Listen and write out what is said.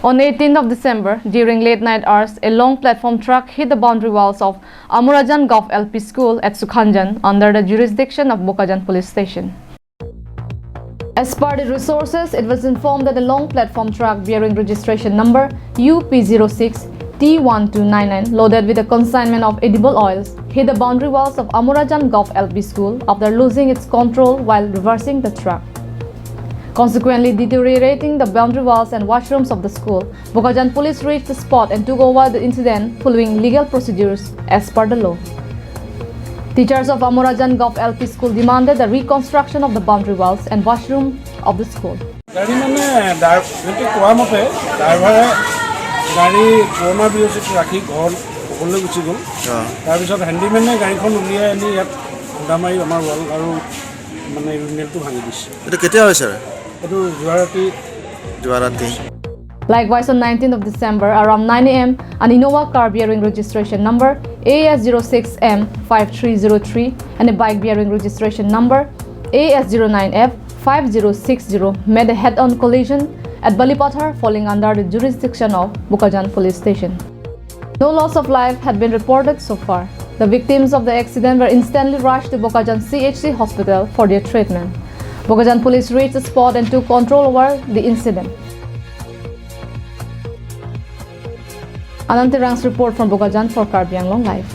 On 18th of December, during late night hours, a long platform truck hit the boundary walls of Amurajan Gov LP School at Sukhanjan under the jurisdiction of Sukhanjan Police Station. As per the resources, it was informed that a long platform truck bearing registration number UP06 T1299 loaded with a consignment of edible oils hit the boundary walls of Amurajan Gov LP School after losing its control while reversing the truck, consequently deteriorating the boundary walls and washrooms of the school. Sukhanjan police reached the spot and took over the incident following legal procedures as per the law. Teachers of Amurajan Gov LP School demanded the reconstruction of the boundary walls and washroom of the school. গাড়ী পুৰণা বিৰচিত ৰাখি ঘৰ সকলোলৈ Gucci গ'ল। তাৰপিছত হেণ্ডিমেনে গাড়ীখন উলিয়াই আনি ইয়াত খুন্দা মাৰি আমাৰ ৱাল আৰু মানে ইউনিটটো ভাঙি দিছে। এইটো কেতিয়া হৈছে? এইটো যোৱা ৰাতি। Likewise, on 19th of December, around 9 a.m., an Innova car bearing registration number AS06M5303 and a bike bearing registration number AS09F5060 made a head-on collision at Balipathar, falling under the jurisdiction of Sukhanjan Police Station. No loss of life had been reported so far. The victims of the accident were instantly rushed to Sukhanjan CHC hospital for their treatment. Sukhanjan police reached the spot and took control over the incident. Anantirang's report from Sukhanjan for Karbi Anglong Live.